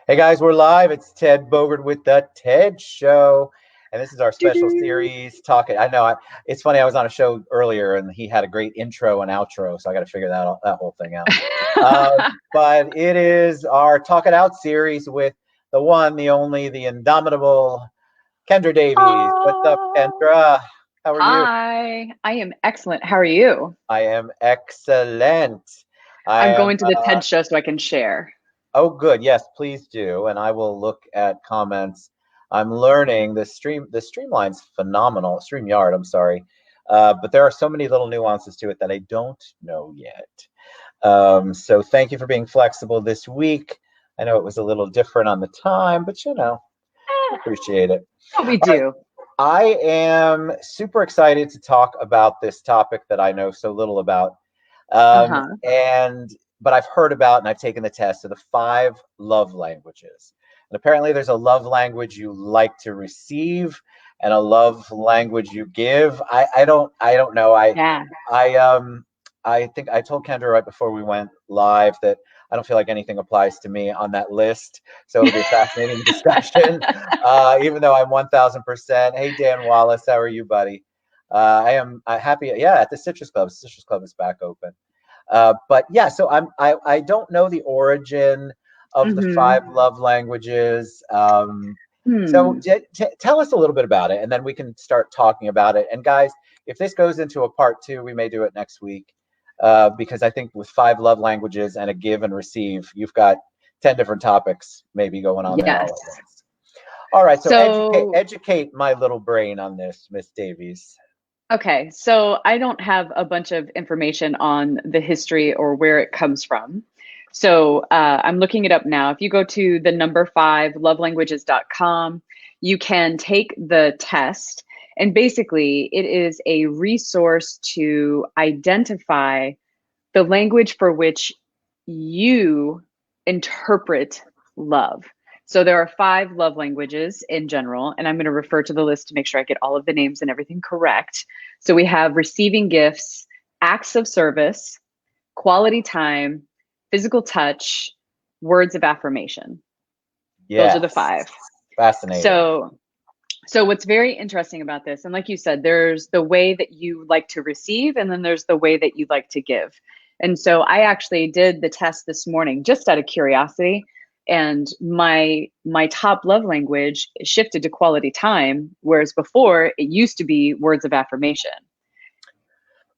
Hey guys, we're live. It's Ted Bogert with the Ted Show, and this is our special Doo-doo. series. Talking, I know it's funny. I was on a show earlier, and he had a great intro and outro, so I got to figure that whole thing out. But it is our Talk It Out series with the one, the only, the indomitable Kendra Davies. What's up, Oh, Kendra? How are you? hi. I am excellent. How are you? I am excellent. I I'm am. going to the TED show so I can share. Oh, good. Yes, please do. And I will look at comments. I'm learning the streamline's phenomenal. StreamYard, I'm sorry. But there are so many little nuances to it that I don't know yet. So thank you for being flexible this week. I know it was a little different on the time, but I Eh, appreciate it. what we All right. do. I am super excited to talk about this topic that I know so little about. Um, Uh-huh. and but I've heard about and I've taken the test of the five love languages. And apparently there's a love language you like to receive and a love language you give. I don't know. Yeah. I I think I told Kendra right before we went live that I don't feel like anything applies to me on that list. So it'll be a fascinating discussion. Even though I'm 1000%. Hey Dan Wallace, how are you, buddy? I am happy. Yeah, at the Citrus Club. Citrus Club is back open. But yeah, so I don't know the origin of the five Mm-hmm. love languages. So Hmm. tell us a little bit about it, and then we can start talking about it. And guys, if this goes into a part two, we may do it next week, because I think with five love languages and a give and receive, you've got 10 different topics maybe going on there all Yes. at once. All right, so So, educate my little brain on this, Miss Davies. okay. So I don't have a bunch of information on the history or where it comes from. So I'm looking it up now. If you go to the number five lovelanguages.com, you can take the test. And basically, it is a resource to identify the language for which you interpret love. So there are five love languages in general, and I'm going to refer to the list to make sure I get all of the names and everything correct. So we have receiving gifts, acts of service, quality time, physical touch, words of affirmation. Those are the Yes, five. fascinating. So so what's very interesting about this, and like you said, there's the way that you like to receive, and then there's the way that you like to give. And so I actually did the test this morning just out of curiosity, and my top love language shifted to quality time, whereas before it used to be words of affirmation.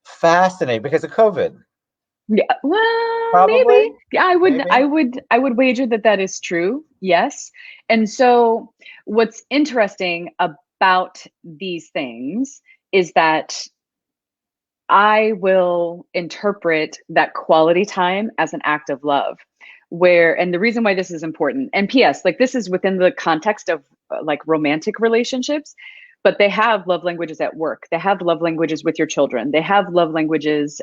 Fascinating because of COVID, Yeah, well, maybe. probably, Yeah, maybe. I would wager that that is true. Yes. And so what's interesting about these things is that I will interpret that quality time as an act of love. Where, and the reason why this is important, and PS, like this is within the context of like romantic relationships, but they have love languages at work. They have love languages with your children. They have love languages.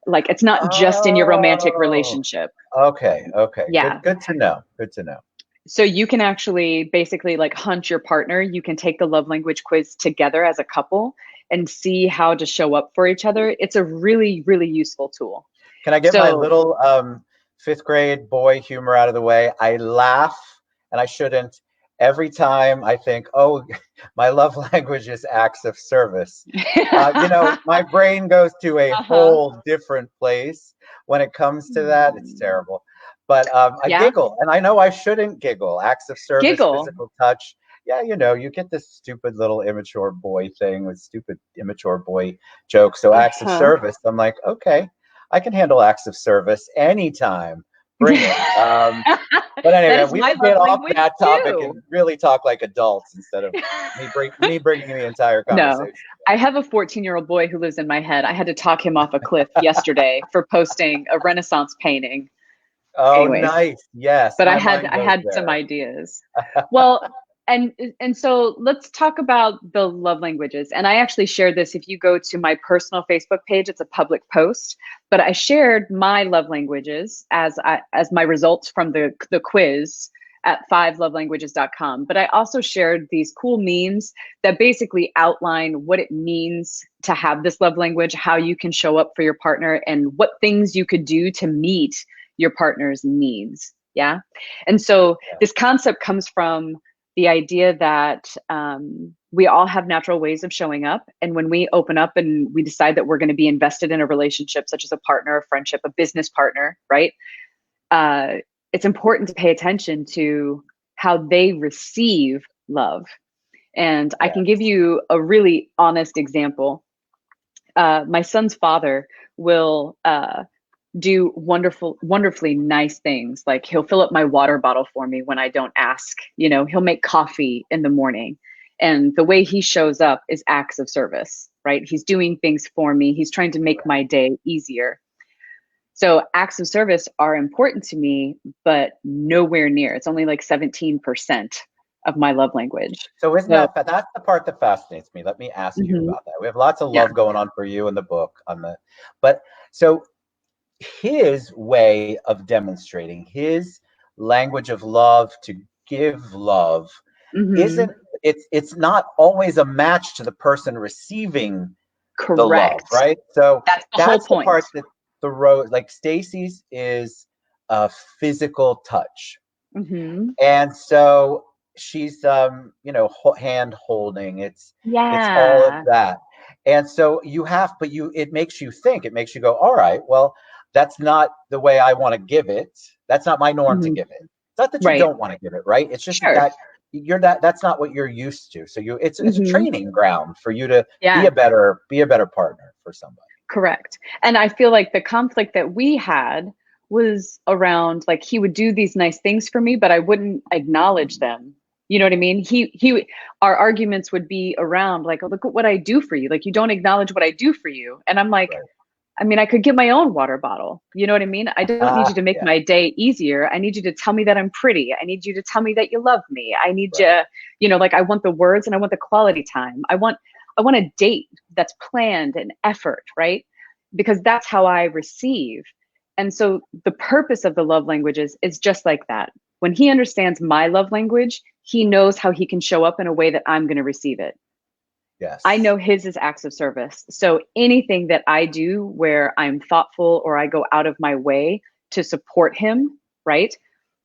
Like it's not just in your romantic Oh, relationship. okay, okay. Good, Yeah. good to know. Good to know. So you can actually basically like hunt your partner. You can take the love language quiz together as a couple and see how to show up for each other. It's a really, really useful tool. Can I get my So, little fifth grade boy humor out of the way? I laugh, and I shouldn't, every time I think, oh, my love language is acts of service. My brain goes to a uh-huh. whole different place when it comes to that. It's terrible. But I Yeah, giggle, and I know I shouldn't giggle. Acts of service, giggle. physical touch. Yeah, you get this stupid little immature boy thing with stupid immature boy jokes. So acts of Uh-huh. service, I'm like, okay, I can handle acts of service anytime. Bring it. But That anyway, is we my will love get off language that topic too. and really talk like adults instead of me bringing the entire No, conversation. I have a 14-year-old boy who lives in my head. I had to talk him off a cliff yesterday for posting a Renaissance painting. Oh, Anyways, nice. Yes, but my mind I goes had some there. ideas. Well, and so let's talk about the love languages. And I actually shared this. If you go to my personal Facebook page, it's a public post, but I shared my love languages as my results from the quiz at fivelovelanguages.com. But I also shared these cool memes that basically outline what it means to have this love language, how you can show up for your partner, and what things you could do to meet your partner's needs. Yeah. And so Yeah. this concept comes from the idea that we all have natural ways of showing up. And when we open up and we decide that we're going to be invested in a relationship, such as a partner, a friendship, a business partner, right? Uh, it's important to pay attention to how they receive love. And I can give Yes. you a really honest example. My son's father will do wonderfully nice things. Like he'll fill up my water bottle for me when I don't ask. You know, he'll make coffee in the morning. And the way he shows up is acts of service, right? He's doing things for me. He's trying to make my day easier. So acts of service are important to me, but nowhere near. It's only like 17% of my love language. So isn't So, that's the part that fascinates me. Let me ask you mhm, about that. We have lots of yeah. love going on for you in the book on the, but so his way of demonstrating his language of love to give love isn't, Hmm. it's not always a match to the person receiving the love, Correct. right? So That's the whole that's the point. part that the road, like Stacy's is a physical touch. Hmm. And so she's hand holding, it's all of Yeah. that. And so you have, but you, it makes you think, it makes you go, all right, well, that's not the way I want to give it, that's not my norm to Hmm. give it. It's not that you Right. don't want to give it, right? It's just that Sure. you're that's not what you're used to. So you, it's a Hmm. training ground for you to Yeah. be a better partner for somebody. Correct. And I feel like the conflict that we had was around like he would do these nice things for me, but I wouldn't acknowledge them. You know what I mean? Our arguments would be around like, oh, look at what I do for you. Like, you don't acknowledge what I do for you. And I'm like, Right. I mean, I could get my own water bottle. You know what I mean? I don't need you to make Yeah. my day easier. I need you to tell me that I'm pretty. I need you to tell me that you love me. I need Right. you, like I want the words and I want the quality time. I want a date that's planned and effort, right? Because that's how I receive. And so the purpose of the love languages is just like that. When he understands my love language, he knows how he can show up in a way that I'm going to receive it. I Yes. know his is acts of service. So anything that I do where I'm thoughtful or I go out of my way to support him, right?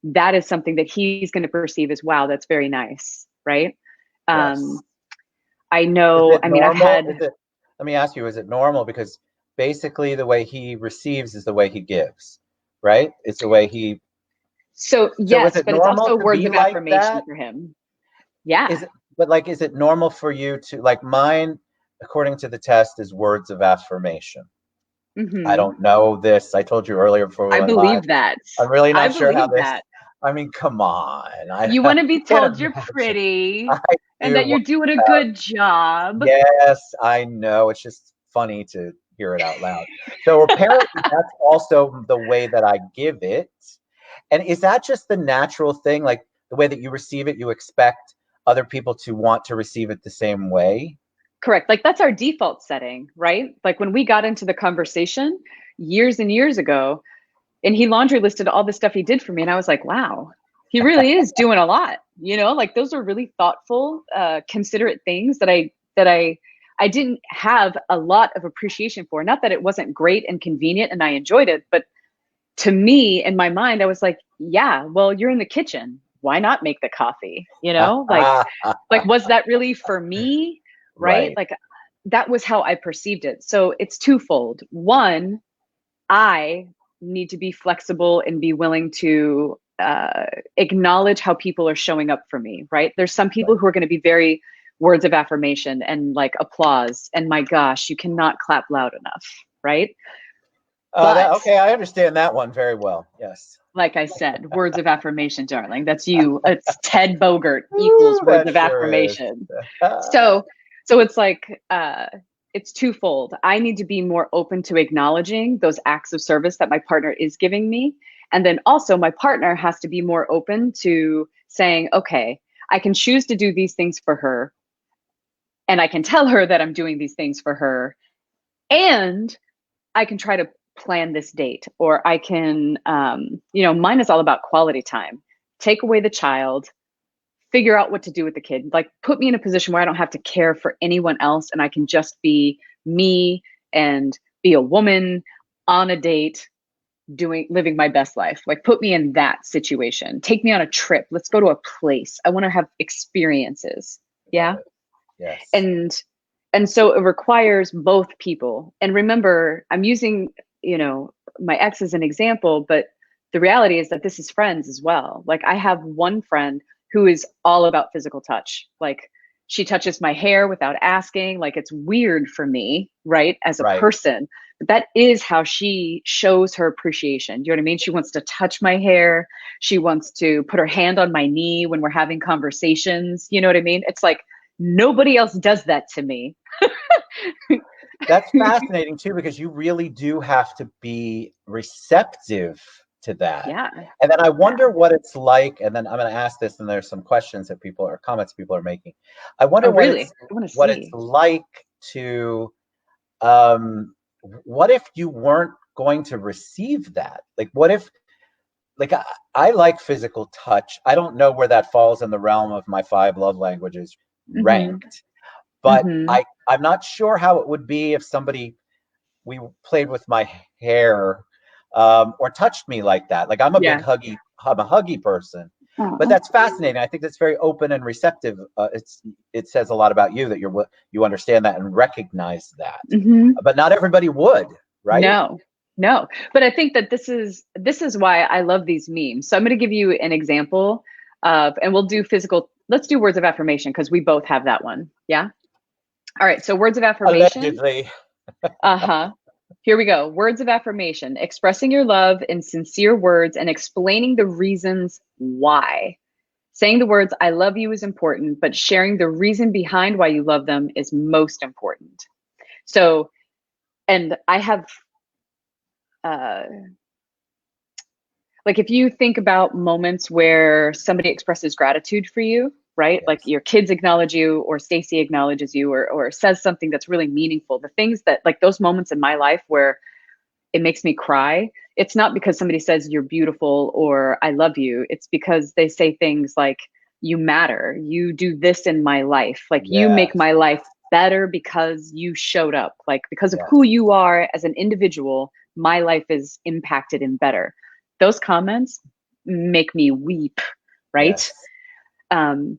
That is something that he's going to perceive as, wow, that's very nice, right? Yes. Um, I Is know, it I mean, I've normal? Is had, it, let me ask you, is it normal? Because basically the way he receives is the way he gives, right? It's the way he, so so is yes, it but it's normal also to words be of like affirmation that? for him. Yeah. Is it, but like, is it normal for you to, like mine, according to the test, is words of affirmation. I Hmm. don't know this. I told you earlier before we I went live. believe that. I'm really I not sure how believe this, that. I mean, come on. You want to You be can't told you're imagine. pretty I and do that want you're doing a that. good job. Yes, I know. It's just funny to hear it out loud. So apparently that's also the way that I give it. And is that just the natural thing? Like the way that you receive it, you expect other people to want to receive it the same way? Correct. Like that's our default setting, right? Like when we got into the conversation years and years ago, and he laundry listed all the stuff he did for me, and I was like, wow, he really is doing a lot. Like those are really thoughtful, considerate things that I didn't have a lot of appreciation for. Not that it wasn't great and convenient and I enjoyed it, but to me in my mind, I was like, yeah, well, you're in the kitchen. Why not make the coffee? Like was that really for me? Right? Right. Like that was how I perceived it. So it's twofold. One, I need to be flexible and be willing to acknowledge how people are showing up for me, right? There's some people Right. who are going to be very words of affirmation and like applause. And my gosh, you cannot clap loud enough, right? But Okay, I understand that one very well. Yes. like I said, words of affirmation, darling. That's you. It's Ted Bogart equals Ooh, words that of sure is. affirmation. So so it's like it's twofold. I need to be more open to acknowledging those acts of service that my partner is giving me. And then also my partner has to be more open to saying, okay, I can choose to do these things for her and I can tell her that I'm doing these things for her and I can try to plan this date or I can mine is all about quality time. Take away the child, figure out what to do with the kid. Like put me in a position where I don't have to care for anyone else and I can just be me and be a woman on a date living my best life. Like put me in that situation. Take me on a trip. Let's go to a place. I want to have experiences. I love Yeah. it. Yes. And so it requires both people. And remember, I'm using, my ex as an example, but the reality is that this is friends as well. Like I have one friend who is all about physical touch. Like she touches my hair without asking. Like it's weird for me, right? As a Right. person. But that is how she shows her appreciation. Do you know what I mean? She wants to touch my hair. She wants to put her hand on my knee when we're having conversations. You know what I mean? It's like nobody else does that to me. That's fascinating too, because you really do have to be receptive to that. Yeah. And then I Yeah. wonder what it's like, and then I'm going to ask this, and there's some questions that people or comments people are making. I Oh, wonder really? I want to what it's see. like to um what if you weren't going to receive that? Like what if like I like physical touch. I don't know where that falls in the realm of my five love languages Hmm. ranked, but Hmm. I'm not sure how it would be if somebody we played with my hair or touched me like that. Like Yeah. I'm a huggy person, but Aw. that's fascinating. I think that's very open and receptive. It says a lot about you that you understand that and recognize that. Hmm. But not everybody would, right? No, no. But I think that this is why I love these memes. So I'm going to give you an example and we'll do physical. Let's do words of affirmation because we both have that one. Yeah. All right. So words of affirmation. Allegedly. Uh-huh. Here we go. Words of affirmation, expressing your love in sincere words and explaining the reasons why. Saying the words, I love you is important, but sharing the reason behind why you love them is most important. So, and I have, uh, like, if you think about moments where somebody expresses gratitude for you, right? Like Yes. your kids acknowledge you, or Stacy acknowledges you, or says something that's really meaningful. The things that, like, those moments in my life where it makes me cry, it's not because somebody says you're beautiful or I love you. It's because they say things like, you matter. You do this in my life. Like you make Yes. my life better because you showed up. Like because of who Yes. you are as an individual, my life is impacted and better. Those comments make me weep, right? Yes. Um,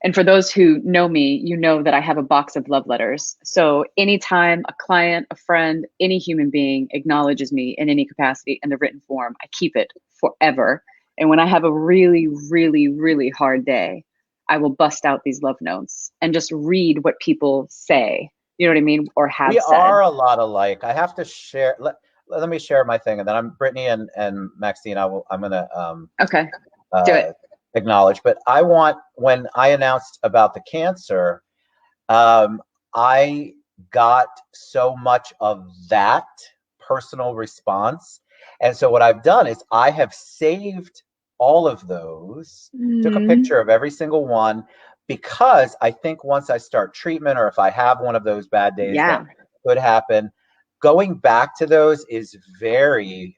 and for those who know me, you know that I have a box of love letters. So anytime a client, a friend, any human being acknowledges me in any capacity in the written form, I keep it forever. And when I have a really, really, really hard day, I will bust out these love notes and just read what people say. You know what I mean? Or We have said. are a lot alike. I have to share. Let me share my thing, and then I'm Brittany and Maxine. I'm gonna Okay, do uh, it. acknowledge. But I want when I announced about the cancer, um, I got so much of that personal response. And so what I've done is I have saved all of those, took a Mm, picture of every single one, because I think once I start treatment or if I have one of those bad days that yeah, could happen, going back to those is very,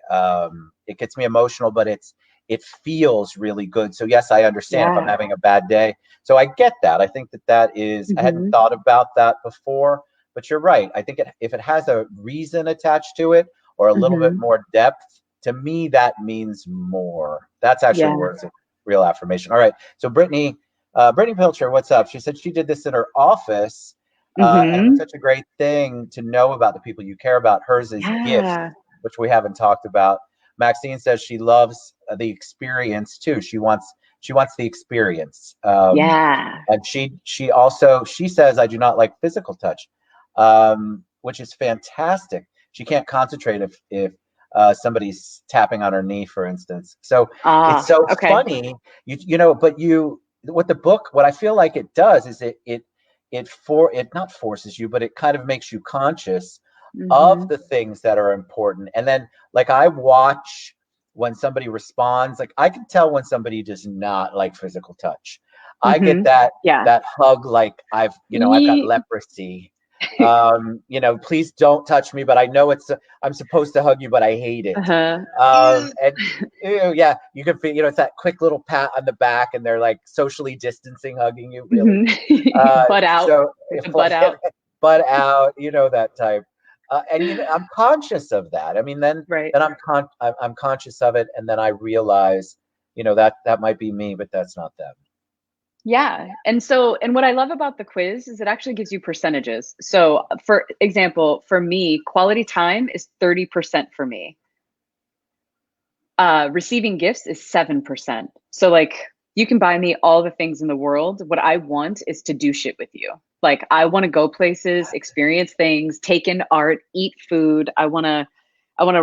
it gets me emotional, but it feels really good. So yes, I understand if I'm yeah. having a bad day. So I get that. I think that is, I hadn't Hmm. thought about that before, but you're right. I think if it has a reason attached to it or a little bit Hmm. more depth, to me, that means more. That's actually Yeah. words of real affirmation. All right. So Brittany Pilcher, what's up? She said she did this in her office. And it was Hmm. such a great thing to know about the people you care about. Hers is gift, Yeah. which we haven't talked about. Maxine says she loves the experience too. She wants the experience. Yeah. And she says I do not like physical touch, which is fantastic. She can't concentrate if somebody's tapping on her knee, for instance. So it's Ah, so okay. funny, but what I feel like it does is it not forces you, but it kind of makes you conscious of Hmm. the things that are important. And then like I watch when somebody responds, like I can tell when somebody does not like physical touch. I get Hmm. Yeah. that hug like I've got Ye- leprosy. Please don't touch me, but I know I'm supposed to hug you, but I hate it. uh-huh. And ew, yeah, you can feel, it's that quick little pat on the back, and they're like socially distancing, hugging you, really. Hmm. Uh, Butt out so with the butt like, out. butt out, that type. And I'm conscious of that. I mean, Right. then I'm conscious of it, and then I realize, that might be me, but that's not them. Yeah. And so, and what I love about the quiz is it actually gives you percentages. So, for example, for me, quality time is 30% for me. Receiving gifts is 7%. So, like, you can buy me all the things in the world. What I want is to do shit with you. Like, I want to go places, experience things, take in art, eat food. I want to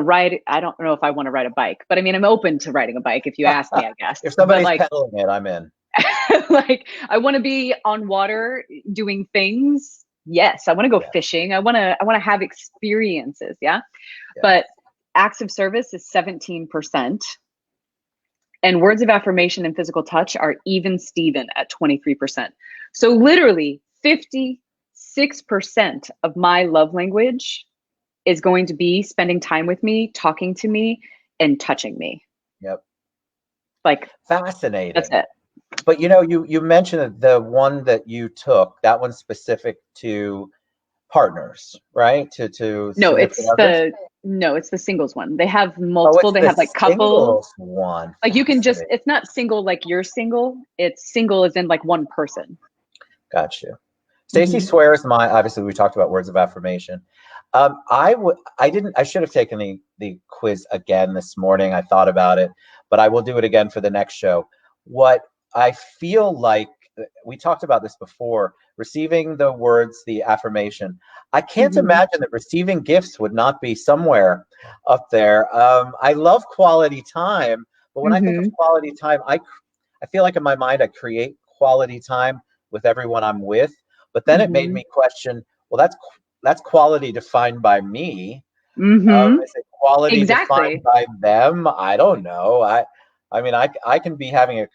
ride. I don't know if I want to ride a bike, but I mean, I'm open to riding a bike if you ask me, I guess. If But somebody's like, peddling it, I'm in. like I want to be on water doing things. Yes, I want to go Yeah, fishing. I want to have experiences, yeah? yeah. But acts of service is 17%, and words of affirmation and physical touch are even Steven at 23%. So literally 56% of my love language is going to be spending time with me, talking to me, and touching me. Yep. Like, that's Fascinating. it. But you mentioned that the one that you took, that one's specific to partners, right? To No, significant others. it's the singles one. They have Oh, multiple. it's They the have like couple. singles one. Like, you can just, Fascinating. it's not single like you're single. It's single as in like one person. Got you. Stacy Hmm. swears my, obviously we talked about words of affirmation. I didn't, I should have taken the quiz again this morning. I thought about it, but I will do it again for the next show. What I feel like, we talked about this before, receiving the words, the affirmation. I can't Hmm. imagine that receiving gifts would not be somewhere up there. I love quality time, but when I think of Hmm. quality time, I feel like in my mind I create quality time with everyone I'm with. But then it made Hmm. me question, well, that's quality defined by me. Hmm. Is it quality defined Exactly. by them? I don't know. I mean, I can be having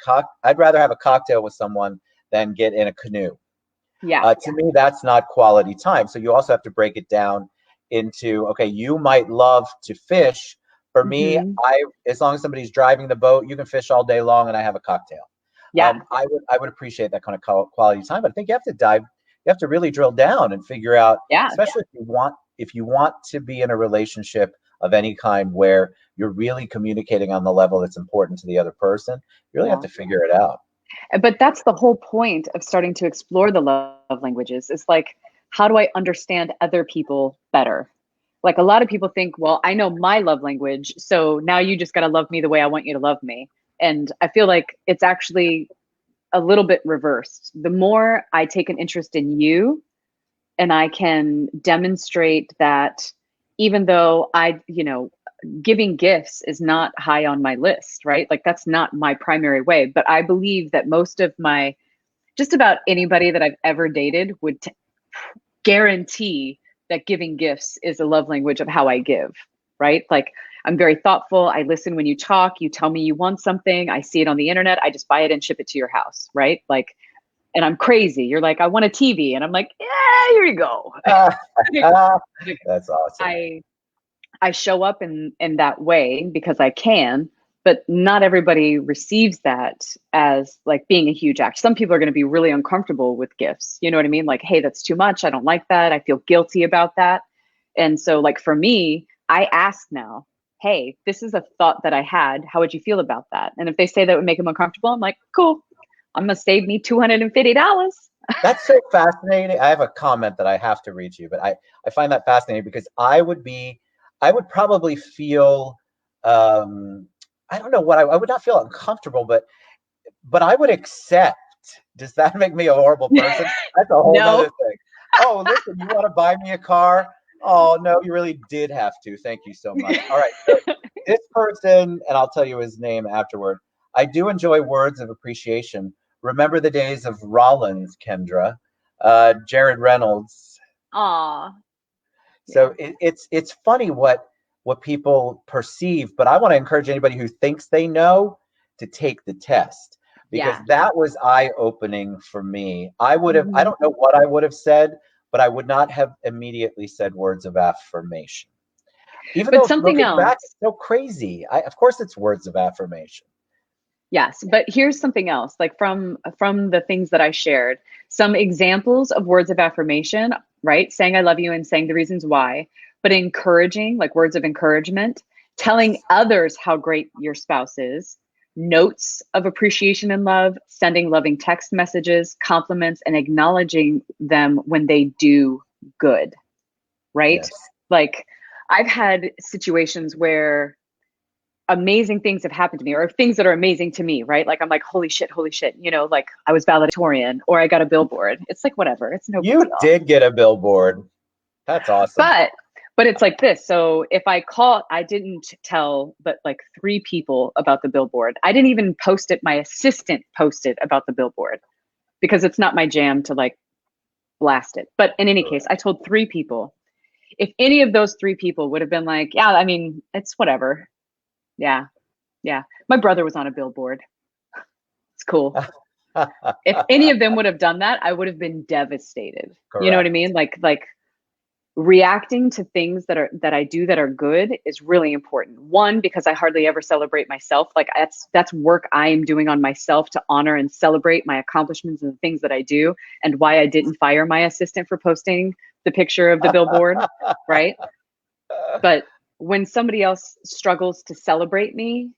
I'd rather have a cocktail with someone than get in a canoe. Yeah. To me, that's not quality time. So you also have to break it down into, okay, you might love to fish. For me, Hmm. as long as somebody's driving the boat, you can fish all day long, and I have a cocktail. Yeah. I would appreciate that kind of quality time, but I think you have to dive, you have to really drill down and figure out, Yeah. especially if you want to be in a relationship of any kind where you're really communicating on the level that's important to the other person, you really have Yeah. to figure it out. But that's the whole point of starting to explore the love languages, is like, how do I understand other people better? Like, a lot of people think, well, I know my love language, so now you just got to love me the way I want you to love me. And I feel like it's actually a little bit reversed. The more I take an interest in you, and I can demonstrate that, even though giving gifts is not high on my list, right? Like, that's not my primary way. But I believe that just about anybody that I've ever dated would guarantee that giving gifts is a love language of how I give, right? Like, I'm very thoughtful. I listen when you talk. You tell me you want something. I see it on the internet. I just buy it and ship it to your house, right? Like, and I'm crazy. You're like, I want a TV. And I'm like, yeah, here you go. That's awesome. I I show up in that way because I can, but not everybody receives that as like being a huge act. Some people are going to be really uncomfortable with gifts. You know what I mean? Like, hey, that's too much. I don't like that. I feel guilty about that. And so, like, for me, I ask now, hey, this is a thought that I had. How would you feel about that? And if they say that would make them uncomfortable, I'm like, cool. I'm gonna save me $250. That's so fascinating. I have a comment that I have to read to you, but I find that fascinating because I would probably feel, um, I don't know what I would not feel uncomfortable, but I would accept. Does that make me a horrible person? That's a whole nother No. thing. Oh, listen, you want to buy me a car? Oh, no, you really did have to. Thank you so much. All right. So this person, and I'll tell you his name afterward. I do enjoy words of appreciation. Remember the days of Rollins, Kendra, Jared Reynolds. Aw. So Yeah. it's funny what people perceive, but I want to encourage anybody who thinks they know to take the test because Yeah. that was eye opening for me. I Hmm. don't know what I would have said, but I would not have immediately said words of affirmation. Even But though something looking back, else. it's so crazy. Of course, it's words of affirmation. Yes, but here's something else, like from the things that I shared, some examples of words of affirmation, right? Saying I love you and saying the reasons why. but encouraging, like words of encouragement, telling others how great your spouse is, notes of appreciation and love, sending loving text messages, compliments, and acknowledging them when they do good, right? Yes. Like I've had situations where amazing things have happened to me or things that are amazing to me, right? Like I'm like, holy shit, you know, like I was valedictorian or I got a billboard. It's like, whatever, it's no big You deal. did get a billboard. That's awesome. But it's like this. So if I call, I didn't tell but like three people about the billboard. I didn't even post it. My assistant posted about the billboard because it's not my jam to like blast it. But in any case, I told three people. If any of those three people would have been like, yeah, I mean, it's whatever. Yeah. Yeah. My brother was on a billboard. It's cool. If any of them would have done that, I would have been devastated. You know what I Correct. mean? Like reacting to things that I do that are good is really important. One, because I hardly ever celebrate myself. Like that's work I am doing on myself to honor and celebrate my accomplishments and the things that I do and why I didn't fire my assistant for posting the picture of the billboard, right? But when somebody else struggles to celebrate me,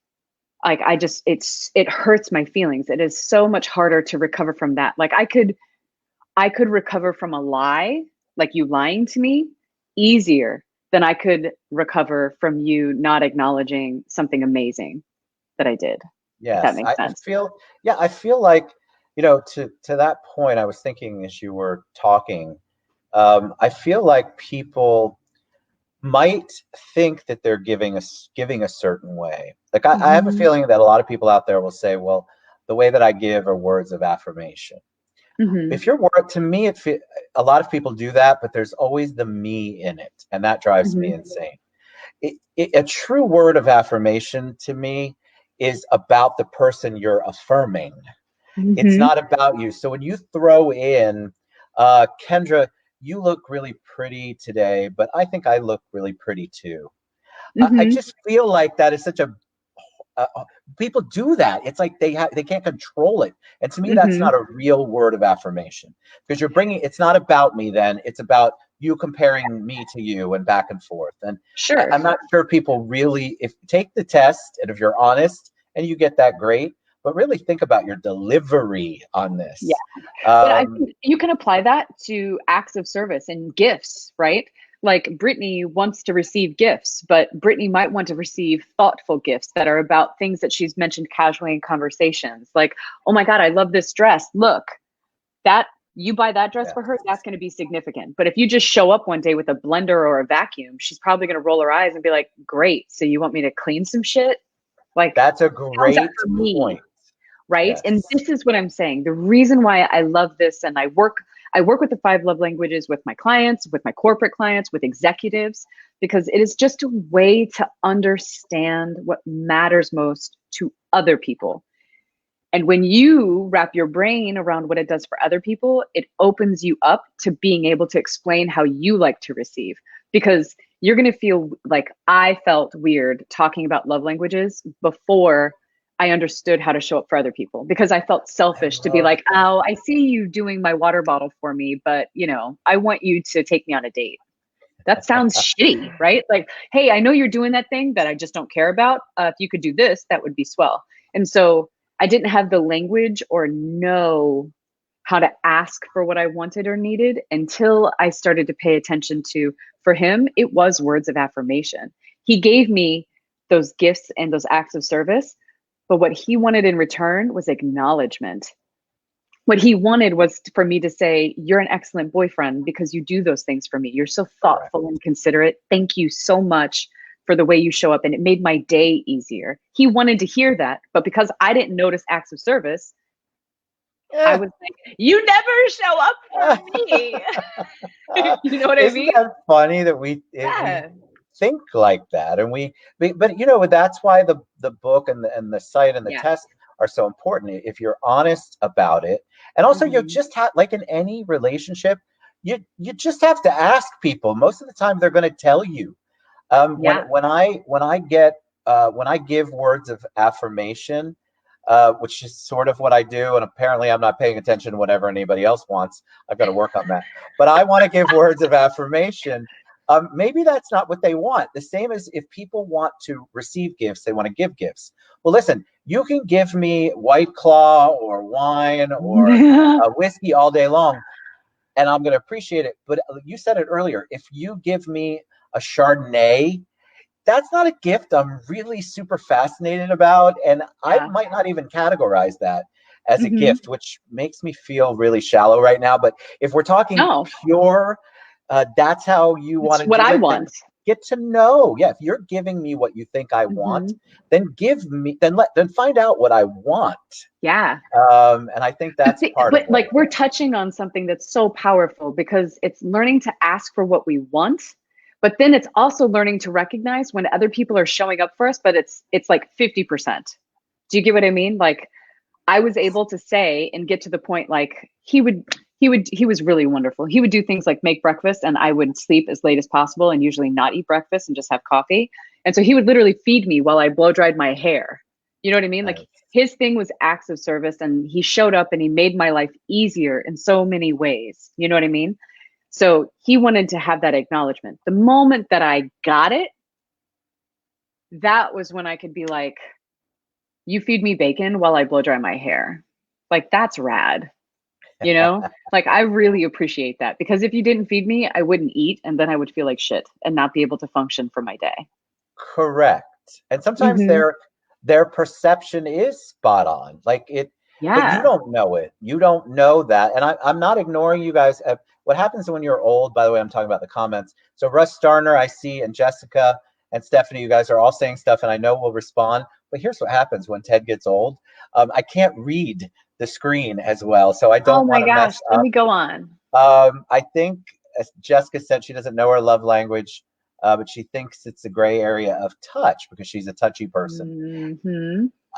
like it hurts my feelings. It is so much harder to recover from that. Like I could recover from a lie, like you lying to me, easier than I could recover from you not acknowledging something amazing that I did, if that Yes, makes I sense. feel, yeah, I feel like, to that point, I was thinking as you were talking, I feel like people might think that they're giving a certain way. Like I have a Hmm. feeling that a lot of people out there will say, well, the way that I give are words of affirmation. Hmm. If your word to me, a lot of people do that, but there's always the me in it, and that drives me Hmm. insane. A true word of affirmation to me is about the person you're affirming. It's Hmm. not about you. So when you throw in, Kendra, you look really pretty today, but I think I look really pretty too. I Hmm. just feel like that is such a people do that. It's like they can't control it, and to me, that's Hmm. not a real word of affirmation because you're bringing. It's not about me. Then it's about you comparing me to you and back and forth. And Sure. I'm not sure people really, if take the test and if you're honest and you get that, great. But really think about your delivery on Yeah. this. But I Um, think you can apply that to acts of service and gifts, right? Like Brittany wants to receive gifts, but Brittany might want to receive thoughtful gifts that are about things that she's mentioned casually in conversations. Like, oh my God, I love this dress. Look, that you buy that dress yeah, for her, that's going to be significant. But if you just show up one day with a blender or a vacuum, she's probably going to roll her eyes and be like, great. So you want me to clean some shit? Like, that's a how's that great for me? point. Right? And Yes. this is what I'm saying. The reason why I love this and I work with the five love languages with my clients, with my corporate clients, with executives because it is just a way to understand what matters most to other people. And when you wrap your brain around what it does for other people, it opens you up to being able to explain how you like to receive because you're going to feel like I felt weird talking about love languages before I understood how to show up for other people because I felt I selfish to be love like, that. oh, I see you doing my water bottle for me, but you know, I want you to take me on a date. That sounds shitty, right? Like, hey, I know you're doing that thing that I just don't care about. If you could do this, that would be swell. And so I didn't have the language or know how to ask for what I wanted or needed until I started to pay attention to, for him, it was words of affirmation. He gave me those gifts and those acts of service, but what he wanted in return was acknowledgement. What he wanted was for me to say, you're an excellent boyfriend because you do those things for me. You're so Correct. thoughtful and considerate. Thank you so much for the way you show up. And it made my day easier. He wanted to hear that. But because I didn't notice acts of service, I Eh. was like, you never show up for me. You know what I Isn't mean? that funny that we Yeah. think like that, and but that's why the book and the site and the Yeah. test are so important. If you're honest about it, and also you Hmm. just have, like in any relationship, you just have to ask people. Most of the time, they're going to tell you. Yeah. When I give words of affirmation, which is sort of what I do, and apparently I'm not paying attention to whatever anybody else wants. I've got to work on that. But I want to give words of affirmation. Maybe that's not what they want. The same as if people want to receive gifts, they want to give gifts. Well, listen, you can give me White Claw or wine or whiskey all day long, and I'm going to appreciate it. But you said it earlier. If you give me a Chardonnay, that's not a gift I'm really super fascinated about. And I Yeah. might not even categorize that as a Hmm. gift, which makes me feel really shallow right now. But if we're talking No, pure, that's how you want it's to what do I it, then want. get to know. Yeah, if you're giving me what you think I want, Hmm. then give me, then find out what I want. Yeah. And I think that's part of But what like it we're does. touching on something that's so powerful because it's learning to ask for what we want, but then it's also learning to recognize when other people are showing up for us, but it's like 50%. Do you get what I mean? Like I was able to say and get to the point like he was really wonderful. He would do things like make breakfast and I would sleep as late as possible and usually not eat breakfast and just have coffee. And so he would literally feed me while I blow dried my hair. You know what I mean? Like Nice. his thing was acts of service and he showed up and he made my life easier in so many ways. You know what I mean? So he wanted to have that acknowledgement. The moment that I got it, that was when I could be like, you feed me bacon while I blow dry my hair. Like that's rad, you know? Like I really appreciate that because if you didn't feed me, I wouldn't eat and then I would feel like shit and not be able to function for my day. Correct. And sometimes Hmm. their perception is spot on. Like it, but you Yeah. don't know it. You don't know that. And I'm not ignoring you guys. What happens when you're old, by the way, I'm talking about the comments. So Russ Starner, I see, and Jessica and Stephanie, you guys are all saying stuff, and I know we'll respond. But here's what happens when Ted gets old. I can't read the screen as well, so I Oh don't my want to gosh. mess Let up. me go on. I think, as Jessica said, she doesn't know her love language, but she thinks it's a gray area of touch because she's a touchy person.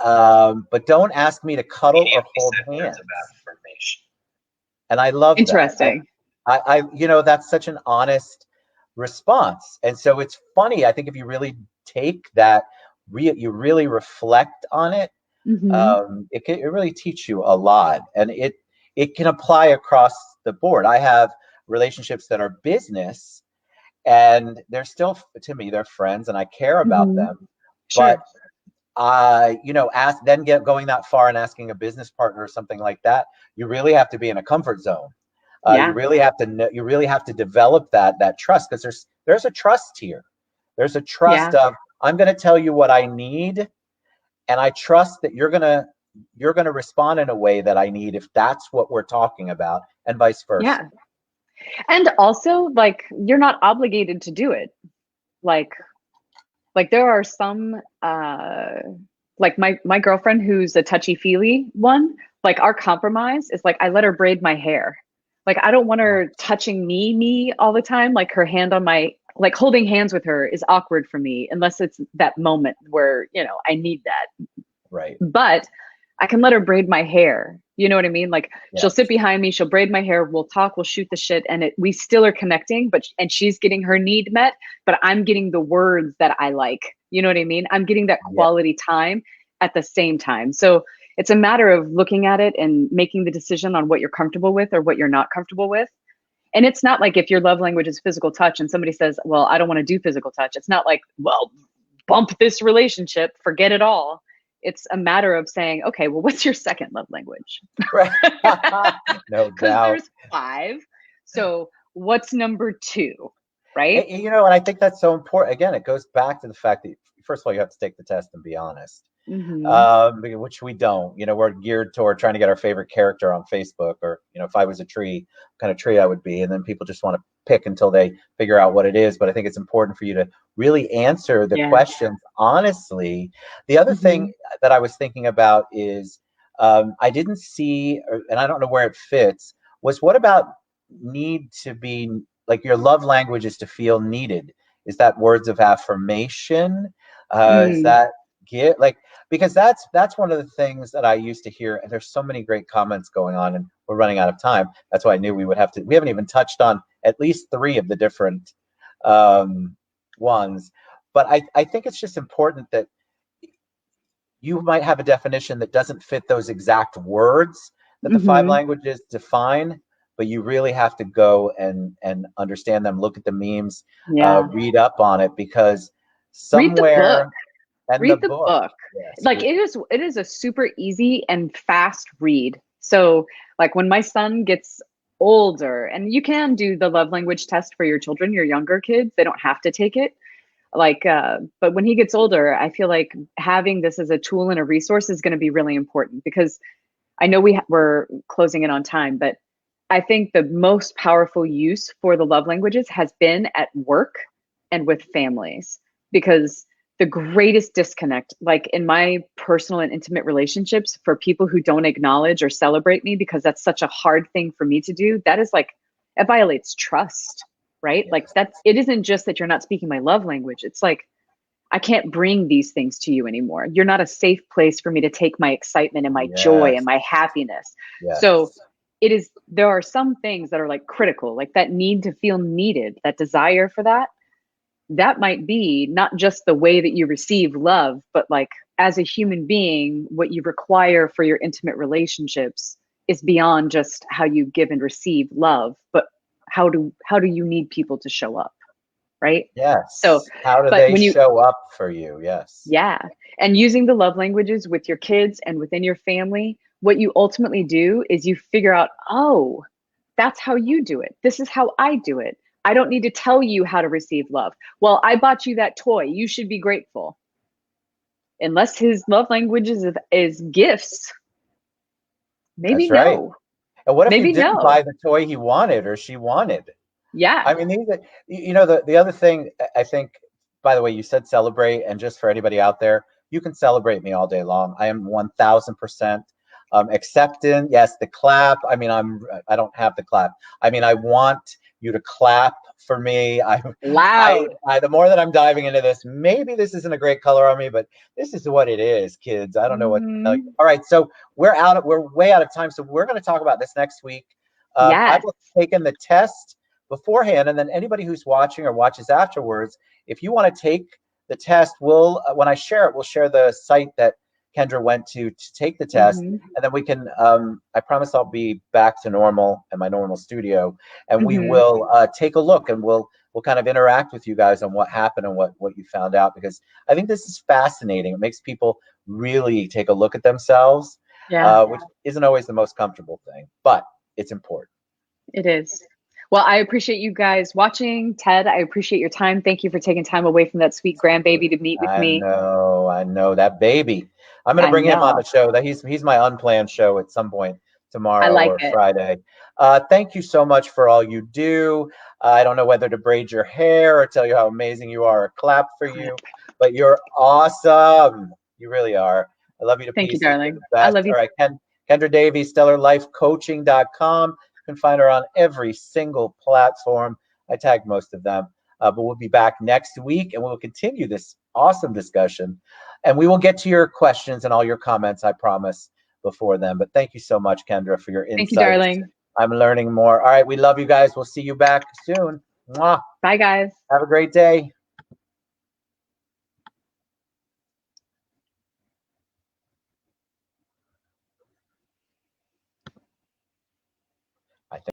Hmm. But don't ask me to cuddle or Immediately hold said words of hands. affirmation. And I love that. Interesting. That's such an honest response. And so it's funny. I think if you really take that, you really reflect on it, Hmm. it really teach you a lot, and it can apply across the board. I have relationships that are business, and they're still to me they're friends, and I care about Hmm. them. But Sure. ask then get going that far and asking a business partner or something like that. You really have to be in a comfort zone. You Yeah. really have to know, you really have to develop that trust because there's a trust here. There's a trust Yeah. of I'm going to tell you what I need, and I trust that you're gonna respond in a way that I need if that's what we're talking about, and vice versa. Yeah. And also like you're not obligated to do it. Like there are some like my girlfriend who's a touchy feely one, like our compromise is like I let her braid my hair. Like I don't want her touching me all the time. Like her hand on my like holding hands with her is awkward for me unless it's that moment where, I need that. Right. But I can let her braid my hair. You know what I mean? Like she'll sit Yes. behind me, she'll braid my hair, we'll talk, we'll shoot the shit, and we still are connecting. But and she's getting her need met, but I'm getting the words that I like. You know what I mean? I'm getting that Yeah. quality time at the same time. So it's a matter of looking at it and making the decision on what you're comfortable with or what you're not comfortable with. And it's not like if your love language is physical touch and somebody says, well, I don't want to do physical touch. It's not like, well, bump this relationship, forget it all. It's a matter of saying, okay, well, what's your second love language? Right. No Because doubt. there's five. So what's number two? Right? And I think that's so important. Again, it goes back to the fact that first of all, you have to take the test and be honest, Mm-hmm. which we don't. We're geared toward trying to get our favorite character on Facebook, or if I was a tree, what kind of tree I would be, and then people just want to pick until they figure out what it is. But I think it's important for you to really answer the Yeah. questions honestly. The other Mm-hmm. thing that I was thinking about is I didn't see, and I don't know where it fits. Was what about need to be like your love language is to feel needed? Is that words of affirmation? Is Mm. that get like because that's one of the things that I used to hear, and there's so many great comments going on, and we're running out of time. That's why I knew we haven't even touched on at least three of the different um, ones. But I think it's just important that you might have a definition that doesn't fit those exact words that the five Mm-hmm. languages define, but you really have to go and understand them, look at the memes, Yeah. read up on it, because Read the book. somewhere, and the Read the book, book. yes, Like it is a super easy and fast read. So like when my son gets older, and you can do the love language test for your children, your younger kids, they don't have to take it. Like but when he gets older, I feel like having this as a tool and a resource is going to be really important, because I know we're closing in on time, but I think the most powerful use for the love languages has been at work and with families, because the greatest disconnect, like in my personal and intimate relationships, for people who don't acknowledge or celebrate me, because that's such a hard thing for me to do, that is like, it violates trust, right? Like yes, that's, it isn't just that you're not speaking my love language. It's like, I can't bring these things to you anymore. You're not a safe place for me to take my excitement and my joy and yes, my happiness. So yes, there are some things that are like critical, like that need to feel needed, that desire for that. That might be not just the way that you receive love, but like as a human being, what you require for your intimate relationships is beyond just how you give and receive love, but how do you need people to show up, right? So, yes. How do but they when you show up for you? Yes, yeah. And using the love languages with your kids and within your family, what you ultimately do is you figure out, oh, that's how you do it. This is how I do it. I don't need to tell you how to receive love. Well, I bought you that toy. You should be grateful. Unless his love language is gifts, maybe that's right. no. And what if you Maybe didn't no. buy the toy he wanted or she wanted? Yeah. I mean, the other thing, I think, by the way, you said celebrate, and just for anybody out there, you can celebrate me all day long. I am 1000% accepting. Yes, the clap. I mean, I don't have the clap. I mean, I want you to clap for me. Loud. The more that I'm diving into this, maybe this isn't a great color on me, but this is what it is, kids. I don't know what to tell you. Hmm. All right, so we're way out of time, so we're going to talk about this next week. I Yes. will take in the test beforehand, and then anybody who's watching or watches afterwards, if you want to take the test, we'll when I share it, we'll share the site that Kendra went to take the test, Hmm. and then we can. I promise I'll be back to normal in my normal studio, and we Hmm. will take a look, and we'll kind of interact with you guys on what happened and what you found out, because I think this is fascinating. It makes people really take a look at themselves, Yeah. which isn't always the most comfortable thing, but it's important. It is. Well, I appreciate you guys watching. Ted, I appreciate your time. Thank you for taking time away from that sweet grandbaby to meet with me. I know that baby. I'm gonna I bring him on the know. show. That he's my unplanned show at some point I tomorrow like or it. Friday. Thank you so much for all you do. I don't know whether to braid your hair or tell you how amazing you are or clap for Clap. you, but you're awesome. You really are. I love you to Thank you, pieces. You're darling. the I best. love All you. right, Kendra Davies, stellarlifecoaching.com. You can find her on every single platform. I tag most of them. But we'll be back next week, and we'll continue this awesome discussion. And we will get to your questions and all your comments, I promise, before then. But thank you so much, Kendra, for your Thank you, insights. darling. I'm learning more. All right, we love you guys. We'll see you back soon. Mwah. Bye, guys. Have a great day.